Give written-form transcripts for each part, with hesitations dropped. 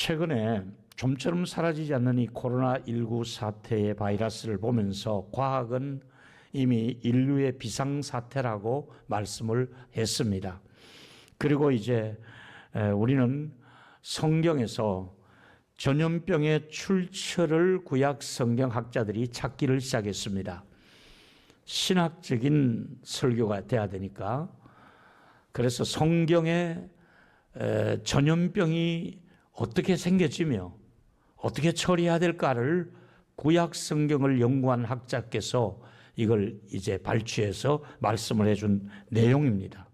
최근에 좀처럼 사라지지 않는 이 코로나19 사태의 바이러스를 보면서 과학은 이미 인류의 비상사태라고 말씀을 했습니다. 그리고 이제 우리는 성경에서 전염병의 출처를 구약 성경학자들이 찾기를 시작했습니다. 신학적인 설교가 돼야 되니까. 그래서 성경에 전염병이 어떻게 생겨지며 어떻게 처리해야 될까를 구약 성경을 연구한 학자께서 이걸 이제 발췌해서 말씀을 해준 내용입니다.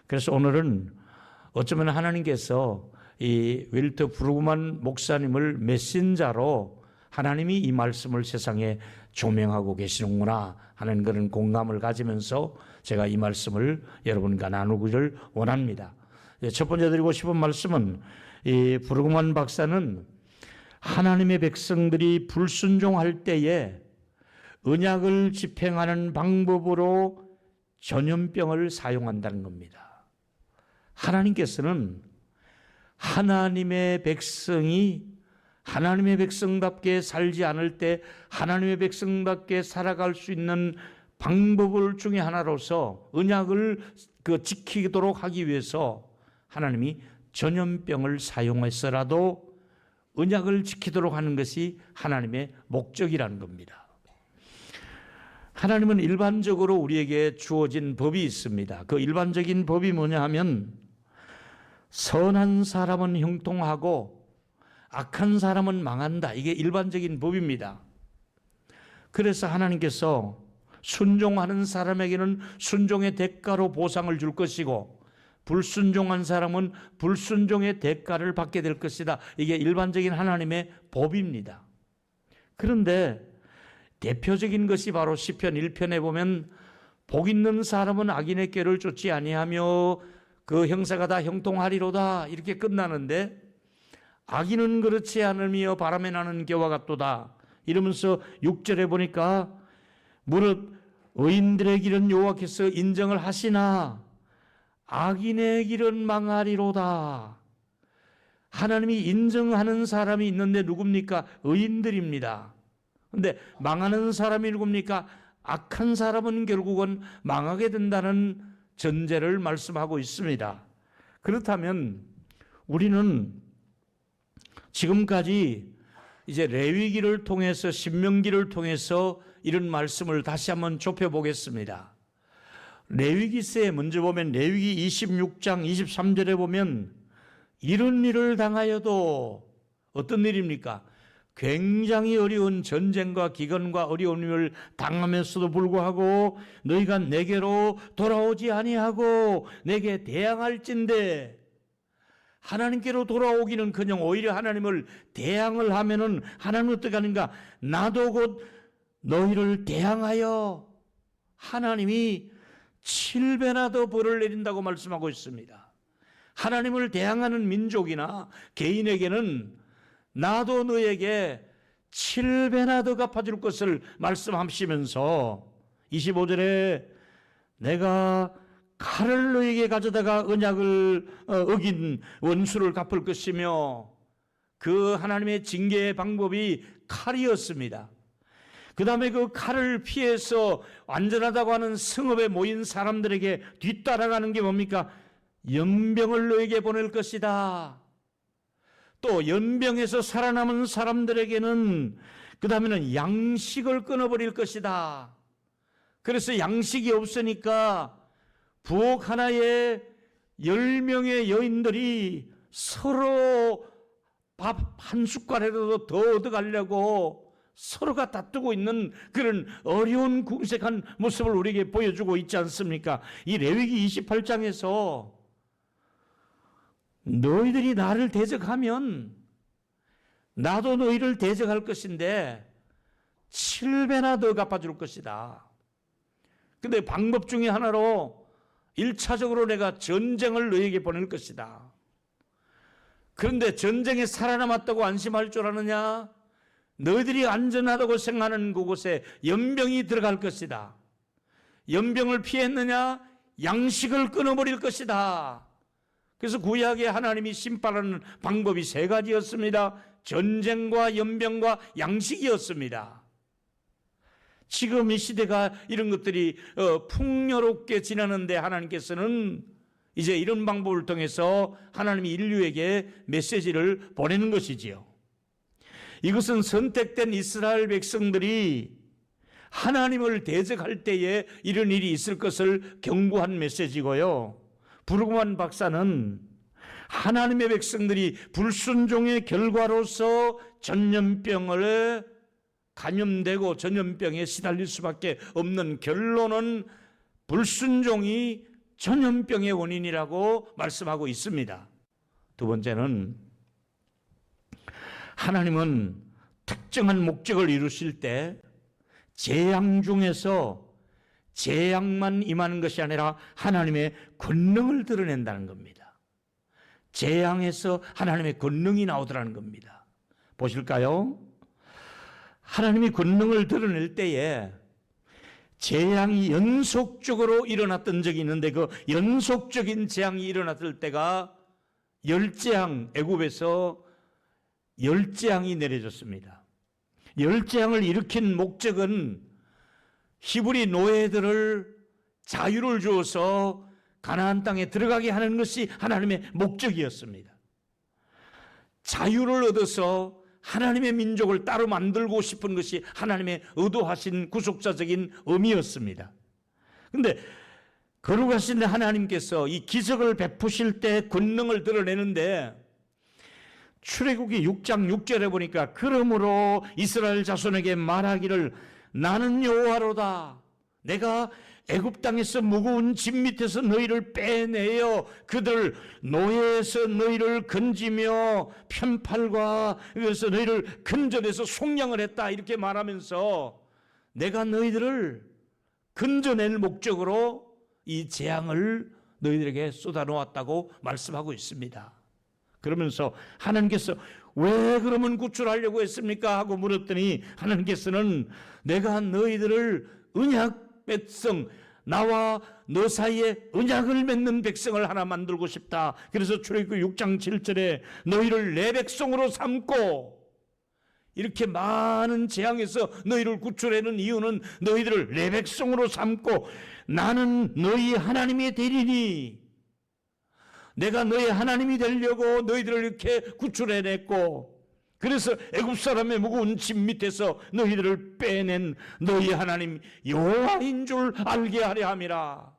그래서 오늘은 어쩌면 하나님께서 이 윌트 브루그만 목사님을 메신저로 하나님이 이 말씀을 세상에 조명하고 계시는구나 하는 그런 공감을 가지면서 제가 이 말씀을 여러분과 나누기를 원합니다. 첫 번째 드리고 싶은 말씀은 이 브루그만 박사는 하나님의 백성들이 불순종할 때에 언약을 집행하는 방법으로 전염병을 사용한다는 겁니다. 하나님께서는 하나님의 백성이 하나님의 백성답게 살지 않을 때 하나님의 백성답게 살아갈 수 있는 방법을 중에 하나로서 언약을 지키도록 하기 위해서 하나님이 전염병을 사용해서라도 언약을 지키도록 하는 것이 하나님의 목적이라는 겁니다. 하나님은 일반적으로 우리에게 주어진 법이 있습니다. 그 일반적인 법이 뭐냐 하면 선한 사람은 형통하고 악한 사람은 망한다. 이게 일반적인 법입니다. 그래서 하나님께서 순종하는 사람에게는 순종의 대가로 보상을 줄 것이고 불순종한 사람은 불순종의 대가를 받게 될 것이다. 이게 일반적인 하나님의 법입니다. 그런데 대표적인 것이 바로 시편 1편에 보면 복 있는 사람은 악인의 꾀를 쫓지 아니하며 그 형사가 다 형통하리로다 이렇게 끝나는데 악인은 그렇지 않으며 바람에 나는 겨와 같도다 이러면서 6절에 보니까 무릇 의인들의 길은 여호와께서 인정을 하시나 악인의 길은 망하리로다. 하나님이 인정하는 사람이 있는데 누굽니까? 의인들입니다. 그런데 망하는 사람이 누굽니까? 악한 사람은 결국은 망하게 된다는 전제를 말씀하고 있습니다. 그렇다면 우리는 지금까지 이제 레위기를 통해서 신명기를 통해서 이런 말씀을 다시 한번 좁혀보겠습니다. 레위기서에 먼저 보면 레위기 26장 23절에 보면 이런 일을 당하여도 어떤 일입니까? 굉장히 어려운 전쟁과 기근과 어려움을 당하면서도 불구하고 너희가 내게로 돌아오지 아니하고 내게 대항할진대 하나님께로 돌아오기는커녕 오히려 하나님을 대항을 하면은 하나님은 어떻게 하는가? 나도 곧 너희를 대항하여 하나님이 7배나 더 벌을 내린다고 말씀하고 있습니다. 하나님을 대항하는 민족이나 개인에게는 나도 너에게 7배나 더 갚아줄 것을 말씀하시면서 25절에 내가 칼을 너에게 가져다가 언약을 어긴 원수를 갚을 것이며 그 하나님의 징계의 방법이 칼이었습니다. 그 다음에 그 칼을 피해서 안전하다고 하는 성읍에 모인 사람들에게 뒤따라가는 게 뭡니까? 연병을 너에게 보낼 것이다. 또 연병에서 살아남은 사람들에게는 그 다음에는 양식을 끊어버릴 것이다. 그래서 양식이 없으니까 부엌 하나에 10명의 여인들이 서로 밥 한 숟갈이라도 더 얻어가려고 서로가 다투고 있는 그런 어려운 궁색한 모습을 우리에게 보여주고 있지 않습니까? 이 레위기 28장에서 너희들이 나를 대적하면 나도 너희를 대적할 것인데 7배나 더 갚아줄 것이다. 근데 방법 중에 하나로 1차적으로 내가 전쟁을 너희에게 보낼 것이다. 그런데 전쟁에 살아남았다고 안심할 줄 아느냐? 너희들이 안전하다고 생각하는 그곳에 연병이 들어갈 것이다. 연병을 피했느냐? 양식을 끊어버릴 것이다. 그래서 구약에 하나님이 심판하는 방법이 세 가지였습니다. 전쟁과 연병과 양식이었습니다. 지금 이 시대가 이런 것들이 풍요롭게 지나는데 하나님께서는 이제 이런 방법을 통해서 하나님이 인류에게 메시지를 보내는 것이지요. 이것은 선택된 이스라엘 백성들이 하나님을 대적할 때에 이런 일이 있을 것을 경고한 메시지고요. 브루그만 박사는 하나님의 백성들이 불순종의 결과로서 전염병을 감염되고 전염병에 시달릴 수밖에 없는 결론은 불순종이 전염병의 원인이라고 말씀하고 있습니다. 두 번째는 하나님은 특정한 목적을 이루실 때 재앙 중에서 재앙만 임하는 것이 아니라 하나님의 권능을 드러낸다는 겁니다. 재앙에서 하나님의 권능이 나오더라는 겁니다. 보실까요? 하나님이 권능을 드러낼 때에 재앙이 연속적으로 일어났던 적이 있는데 그 연속적인 재앙이 일어났을 때가 열재앙, 애굽에서 열재앙이 내려졌습니다. 열재앙을 일으킨 목적은 히브리 노예들을 자유를 주어서 가나안 땅에 들어가게 하는 것이 하나님의 목적이었습니다. 자유를 얻어서 하나님의 민족을 따로 만들고 싶은 것이 하나님의 의도하신 구속사적인 의미였습니다. 그런데 거룩하신 하나님께서 이 기적을 베푸실 때 권능을 드러내는데 출애굽기 6장 6절에 보니까 그러므로 이스라엘 자손에게 말하기를 나는 여호와로다. 내가 애굽 땅에서 무거운 짐 밑에서 너희를 빼내어 그들 노예에서 너희를 건지며 편팔과 그래서 너희를 건져내서 속량을 했다 이렇게 말하면서 내가 너희들을 건져낼 목적으로 이 재앙을 너희들에게 쏟아놓았다고 말씀하고 있습니다. 그러면서 하나님께서 왜 그러면 구출하려고 했습니까? 하고 물었더니 하나님께서는 내가 너희들을 언약 백성 나와 너 사이에 언약을 맺는 백성을 하나 만들고 싶다. 그래서 출애굽기 6장 7절에 너희를 내 백성으로 삼고 이렇게 많은 재앙에서 너희를 구출하는 이유는 너희들을 내 백성으로 삼고 나는 너희 하나님이 되리니 내가 너희 하나님이 되려고 너희들을 이렇게 구출해냈고 그래서 애굽 사람의 무거운 짐 밑에서 너희들을 빼낸 너희 하나님 여호와인 줄 알게 하려 함이라.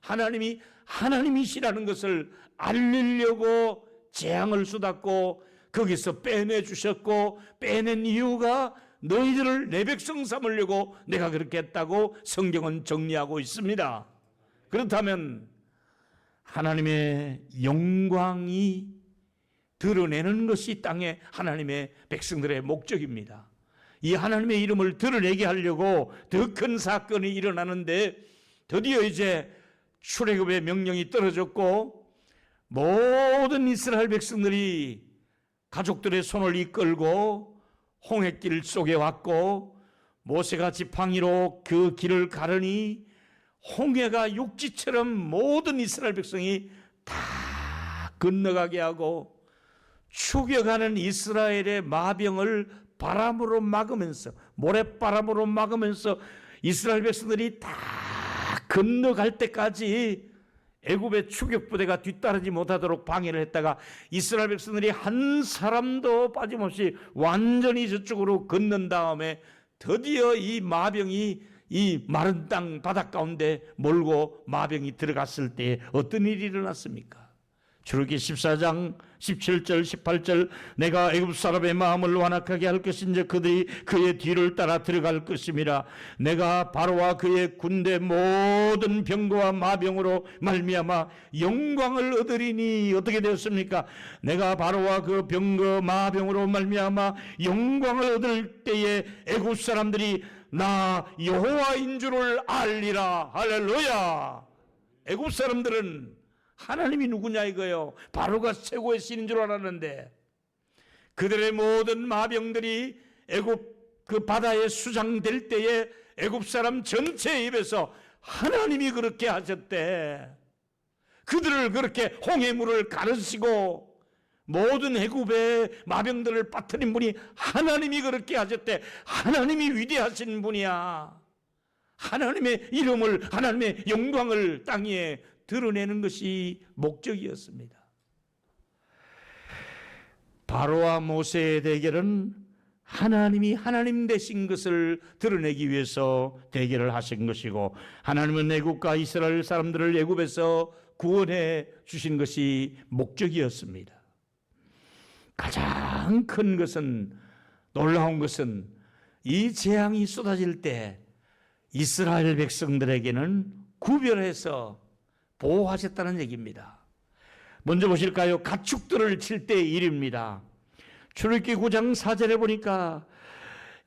하나님이 하나님이시라는 것을 알리려고 재앙을 쏟았고 거기서 빼내주셨고 빼낸 이유가 너희들을 내 백성 삼으려고 내가 그렇게 했다고 성경은 정리하고 있습니다. 그렇다면 하나님의 영광이 드러내는 것이 땅의 하나님의 백성들의 목적입니다. 이 하나님의 이름을 드러내게 하려고 더 큰 사건이 일어나는데 드디어 이제 출애굽의 명령이 떨어졌고 모든 이스라엘 백성들이 가족들의 손을 이끌고 홍해길 속에 왔고 모세가 지팡이로 그 길을 가르니 홍해가 육지처럼 모든 이스라엘 백성이 다 건너가게 하고 추격하는 이스라엘의 마병을 바람으로 막으면서 모래바람으로 막으면서 이스라엘 백성들이 다 건너갈 때까지 애굽의 추격부대가 뒤따르지 못하도록 방해를 했다가 이스라엘 백성들이 한 사람도 빠짐없이 완전히 저쪽으로 건넌 다음에 드디어 이 마병이 이 마른 땅 바닷 가운데 몰고 마병이 들어갔을 때 어떤 일이 일어났습니까? 출애굽기 14장 17절 18절 내가 애굽 사람의 마음을 완악하게 할 것인지 그들이 그의 뒤를 따라 들어갈 것임이라. 내가 바로와 그의 군대 모든 병거와 마병으로 말미암아 영광을 얻으리니 어떻게 되었습니까? 내가 바로와 그 병거 마병으로 말미암아 영광을 얻을 때에 애굽 사람들이 나 여호와인 줄을 알리라. 할렐루야. 애굽 사람들은 하나님이 누구냐 이거요. 바로가 최고의 신인 줄 알았는데 그들의 모든 마병들이 애굽 그 바다에 수장될 때에 애굽 사람 전체의 입에서 하나님이 그렇게 하셨대. 그들을 그렇게 홍해물을 가르시고 모든 애굽의 마병들을 빠뜨린 분이 하나님이 그렇게 하셨대. 하나님이 위대하신 분이야. 하나님의 이름을, 하나님의 영광을 땅 위에 드러내는 것이 목적이었습니다. 바로와 모세의 대결은 하나님이 하나님 되신 것을 드러내기 위해서 대결을 하신 것이고, 하나님은 애굽과 이스라엘 사람들을 애굽에서 구원해 주신 것이 목적이었습니다. 가장 큰 것은, 놀라운 것은 이 재앙이 쏟아질 때 이스라엘 백성들에게는 구별해서 보호하셨다는 얘기입니다. 먼저 보실까요? 가축들을 칠 때의 일입니다. 출애굽기 9장 4절에 보니까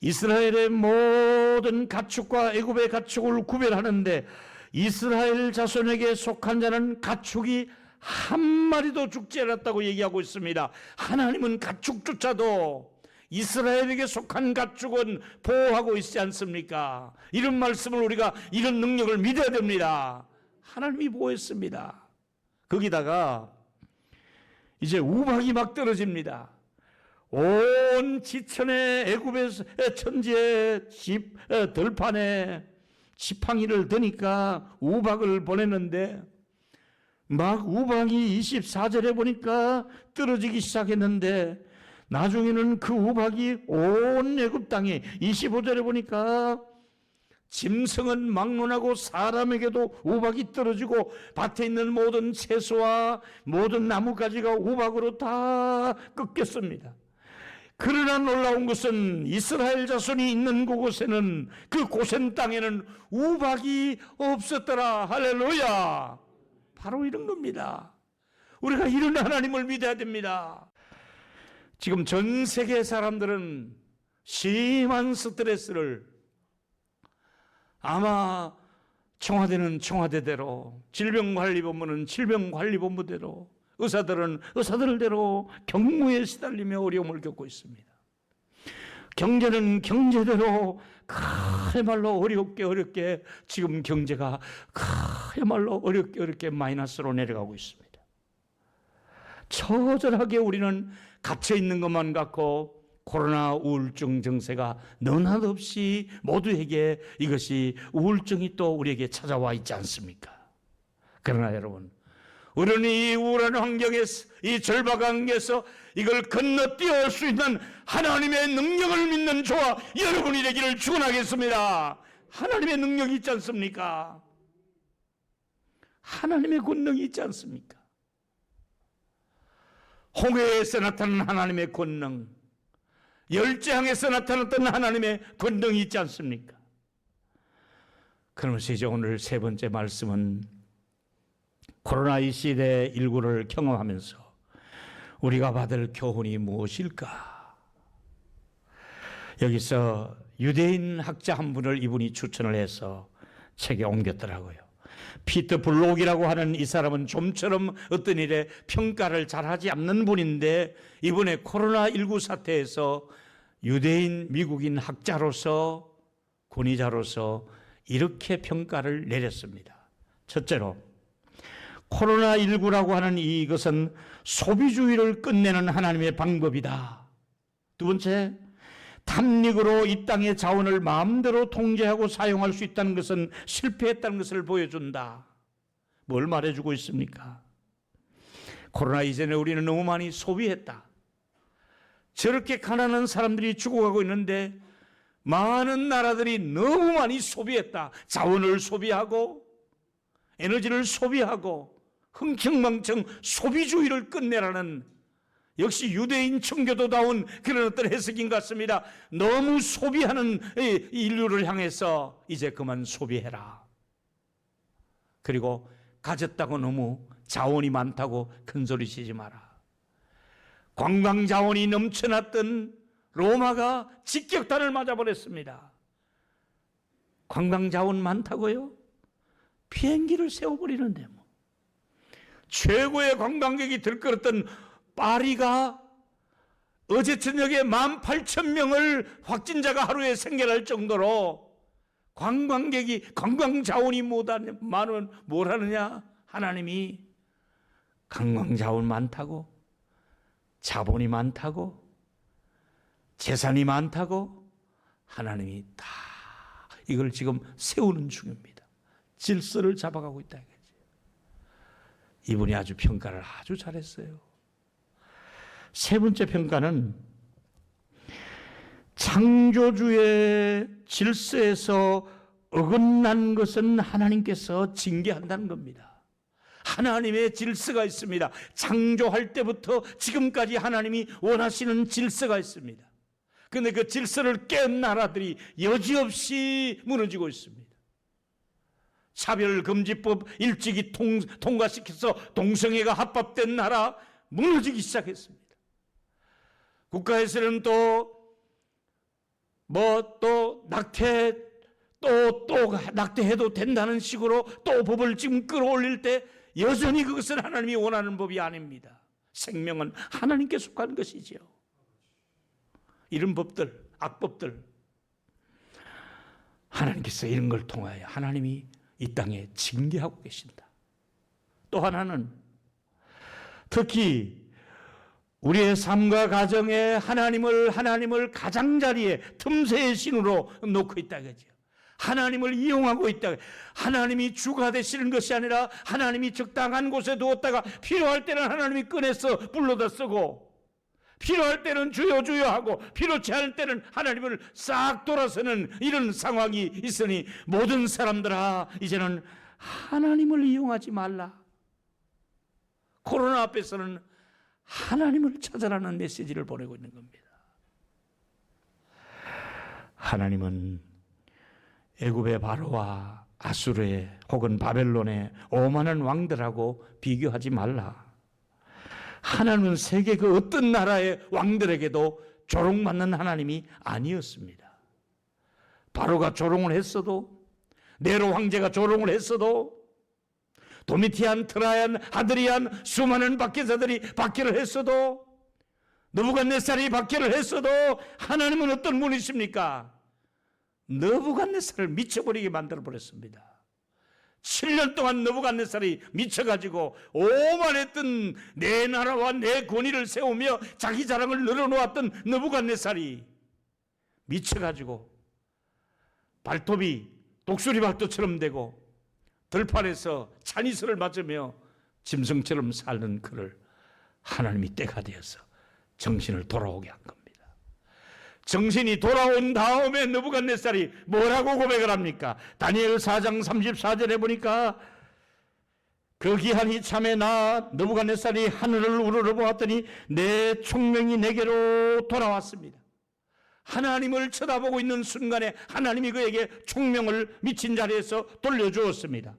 이스라엘의 모든 가축과 애굽의 가축을 구별하는데 이스라엘 자손에게 속한 자는 가축이 한 마리도 죽지 않았다고 얘기하고 있습니다. 하나님은 가축조차도 이스라엘에게 속한 가축은 보호하고 있지 않습니까? 이런 말씀을 우리가, 이런 능력을 믿어야 됩니다. 하나님이 보호했습니다. 거기다가 이제 우박이 막 떨어집니다. 온 지천에, 애굽의 천지의 들판에 지팡이를 드니까 우박을 보냈는데 막 우박이 24절에 보니까 떨어지기 시작했는데 나중에는 그 우박이 온 애굽 땅에 25절에 보니까 짐승은 막론하고 사람에게도 우박이 떨어지고 밭에 있는 모든 채소와 모든 나무가지가 우박으로 다 꺾였습니다. 그러나 놀라운 것은 이스라엘 자손이 있는 그곳에는, 그 고센 땅에는 우박이 없었더라. 할렐루야. 바로 이런 겁니다. 우리가 이런 하나님을 믿어야 됩니다. 지금 전 세계 사람들은 심한 스트레스를 아마 청와대는 청와대대로, 질병관리본부는 질병관리본부대로, 의사들은 의사들대로 경무에 시달리며 어려움을 겪고 있습니다. 경제는 경제대로 그야말로 어렵게 지금 경제가 그야말로 어렵게 마이너스로 내려가고 있습니다. 처절하게 우리는 갇혀 있는 것만 같고 코로나 우울증 증세가 너나없이 모두에게 이것이 우울증이 또 우리에게 찾아와 있지 않습니까? 그러나 여러분, 우리는 이 우울한 환경에서, 이 절박 환경에서 이걸 건너뛰어올 수 있는 하나님의 능력을 믿는 저와 여러분이 되기를 축원하겠습니다. 하나님의 능력이 있지 않습니까? 하나님의 권능이 있지 않습니까? 홍해에서 나타난 하나님의 권능, 열재항에서 나타났던 하나님의 권능이 있지 않습니까? 그러면서 이제 오늘 세 번째 말씀은 코로나 이 시대19를 경험하면서 우리가 받을 교훈이 무엇일까? 여기서 유대인 학자 한 분을 이분이 추천을 해서 책에 옮겼더라고요. 피터 블록이라고 하는 이 사람은 좀처럼 어떤 일에 평가를 잘하지 않는 분인데 이번에 코로나19 사태에서 유대인 미국인 학자로서, 권위자로서 이렇게 평가를 내렸습니다. 첫째로, 코로나19라고 하는 이것은 소비주의를 끝내는 하나님의 방법이다. 두 번째, 탐닉으로 이 땅의 자원을 마음대로 통제하고 사용할 수 있다는 것은 실패했다는 것을 보여준다. 뭘 말해주고 있습니까? 코로나 이전에 우리는 너무 많이 소비했다. 저렇게 가난한 사람들이 죽어가고 있는데 많은 나라들이 너무 많이 소비했다. 자원을 소비하고 에너지를 소비하고 흥청망청 소비주의를 끝내라는, 역시 유대인 청교도다운 그런 어떤 해석인 것 같습니다. 너무 소비하는 인류를 향해서 이제 그만 소비해라. 그리고 가졌다고 너무 자원이 많다고 큰소리 치지 마라. 관광 자원이 넘쳐났던 로마가 직격탄을 맞아버렸습니다. 관광 자원 많다고요? 비행기를 세워버리는데 뭐. 최고의 관광객이 들끓었던 파리가 어제 저녁에 18,000명을 확진자가 하루에 생겨날 정도로 관광객이, 관광 자원이 많으면 뭘 하느냐? 하나님이 관광자원 많다고, 자본이 많다고, 재산이 많다고 하나님이 다 이걸 지금 세우는 중입니다. 질서를 잡아가고 있다 이거지. 이분이 아주 평가를 아주 잘했어요. 세 번째 평가는 창조주의 질서에서 어긋난 것은 하나님께서 징계한다는 겁니다. 하나님의 질서가 있습니다. 창조할 때부터 지금까지 하나님이 원하시는 질서가 있습니다. 그런데 그 질서를 깬 나라들이 여지없이 무너지고 있습니다. 차별금지법 일찍이 통과시켜서 동성애가 합법된 나라 무너지기 시작했습니다. 국가에서는 낙태해도 된다는 식으로 또 법을 지금 끌어올릴 때 여전히 그것은 하나님이 원하는 법이 아닙니다. 생명은 하나님께 속한 것이지요. 이런 법들, 악법들, 하나님께서 이런 걸 통하여 하나님이 이 땅에 징계하고 계신다. 또 하나는 특히 우리의 삶과 가정에 하나님을 가장자리에 틈새의 신으로 놓고 있다 그죠. 하나님을 이용하고 있다. 하나님이 주가 되시는 것이 아니라 하나님이 적당한 곳에 두었다가 필요할 때는 하나님이 꺼내서 불러다 쓰고, 필요할 때는 주여 주여 하고 필요치 않을 때는 하나님을 싹 돌아서는 이런 상황이 있으니 모든 사람들아 이제는 하나님을 이용하지 말라. 코로나 앞에서는 하나님을 찾아라는 메시지를 보내고 있는 겁니다. 하나님은 애굽의 바로와 아수르의 혹은 바벨론의 오만한 왕들하고 비교하지 말라. 하나님은 세계 그 어떤 나라의 왕들에게도 조롱받는 하나님이 아니었습니다. 바로가 조롱을 했어도, 네로 황제가 조롱을 했어도, 도미티안, 트라얀, 하드리안 수많은 박해자들이 박해를 했어도, 느부갓네살이 박해를 했어도 하나님은 어떤 분이십니까? 느부갓네살을 미쳐버리게 만들어버렸습니다. 7년 동안 느부갓네살이 미쳐가지고 오만했던 내 나라와 내 권위를 세우며 자기 자랑을 늘어놓았던 느부갓네살이 미쳐가지고 발톱이 독수리 발톱처럼 되고 들판에서 찬이슬을 맞으며 짐승처럼 사는 그를 하나님이 때가 되어서 정신을 돌아오게 한 겁니다. 정신이 돌아온 다음에 느부갓네살이 뭐라고 고백을 합니까? 다니엘 4장 34절에 보니까 그 기한 이참에 나 느부갓네살이 하늘을 우러러보았더니 내 총명이 내게로 돌아왔습니다. 하나님을 쳐다보고 있는 순간에 하나님이 그에게 총명을 미친 자리에서 돌려주었습니다.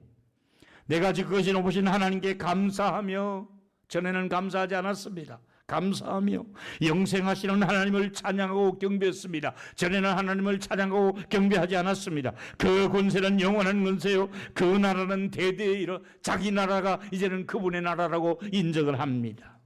내가 그것이 높으신 하나님께 감사하며, 전에는 감사하지 않았습니다. 감사하며 영생하시는 하나님을 찬양하고 경배했습니다. 전에는 하나님을 찬양하고 경배하지 않았습니다. 그 권세는 영원한 권세요, 그 나라는 대대에 이르 자기 나라가 이제는 그분의 나라라고 인정을 합니다.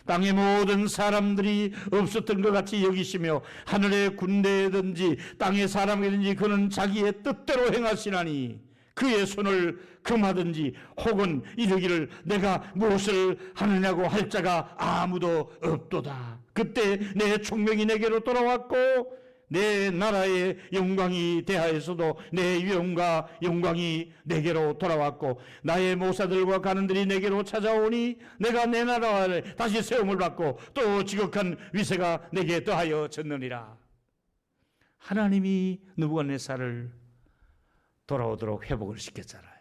땅의 모든 사람들이 없었던 것 같이 여기시며 하늘의 군대든지 땅의 사람이든지 그는 자기의 뜻대로 행하시나니 그의 손을 금하든지 혹은 이르기를 내가 무엇을 하느냐고 할 자가 아무도 없도다. 그때 내 총명이 내게로 돌아왔고 내 나라의 영광이 대하여서도 내 위엄과 영광이 내게로 돌아왔고 나의 모사들과 가는들이 내게로 찾아오니 내가 내 나라를 다시 세움을 받고 또 지극한 위세가 내게 더하여 졌느니라. 하나님이 느부갓네살을 돌아오도록 회복을 시켰잖아요.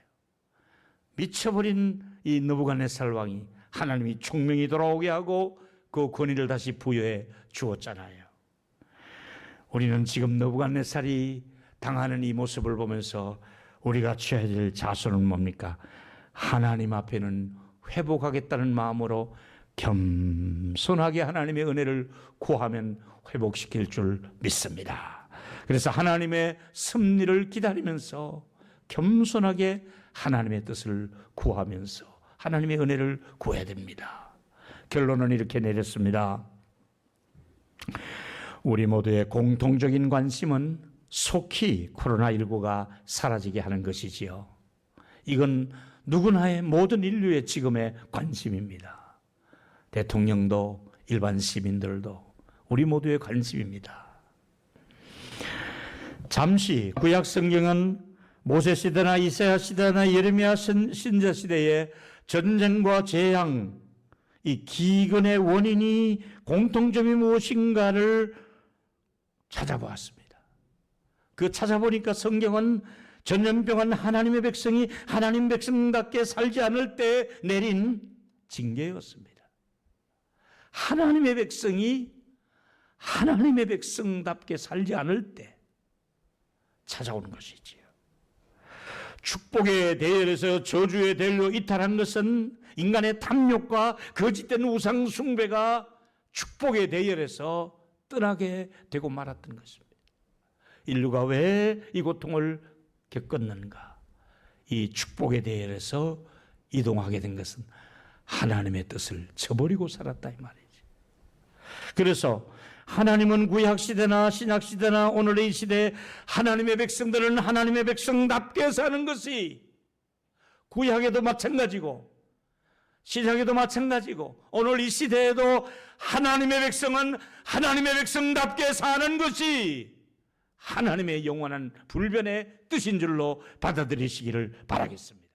미쳐버린 이 느부갓네살 왕이 하나님이 총명이 돌아오게 하고 그 권위를 다시 부여해 주었잖아요. 우리는 지금 느부갓네살이 당하는 이 모습을 보면서 우리가 취해야 될 자세는 뭡니까? 하나님 앞에는 회복하겠다는 마음으로 겸손하게 하나님의 은혜를 구하면 회복시킬 줄 믿습니다. 그래서 하나님의 섭리를 기다리면서 겸손하게 하나님의 뜻을 구하면서 하나님의 은혜를 구해야 됩니다. 결론은 이렇게 내렸습니다. 우리 모두의 공통적인 관심은 속히 코로나19가 사라지게 하는 것이지요. 이건 누구나의 모든 인류의 지금의 관심입니다. 대통령도 일반 시민들도 우리 모두의 관심입니다. 잠시 구약 성경은 모세 시대나 이사야 시대나 예레미야 선지자 시대의 전쟁과 재앙, 이 기근의 원인이 공통점이 무엇인가를 찾아보았습니다. 그 찾아보니까 성경은 전염병은 하나님의 백성이 하나님 백성답게 살지 않을 때 내린 징계였습니다. 하나님의 백성이 하나님의 백성답게 살지 않을 때 찾아오는 것이지요. 축복의 대열에서 저주의 대열로 이탈한 것은 인간의 탐욕과 거짓된 우상 숭배가 축복의 대열에서 떠나게 되고 말았던 것입니다. 인류가 왜 이 고통을 겪었는가? 이 축복의 대열에서 이동하게 된 것은 하나님의 뜻을 저버리고 살았다 이 말이지. 그래서 하나님은 구약시대나 신약시대나 오늘의 이 시대에 하나님의 백성들은 하나님의 백성답게 사는 것이 구약에도 마찬가지고 신약에도 마찬가지고 오늘 이 시대에도 하나님의 백성은 하나님의 백성답게 사는 것이 하나님의 영원한 불변의 뜻인 줄로 받아들이시기를 바라겠습니다.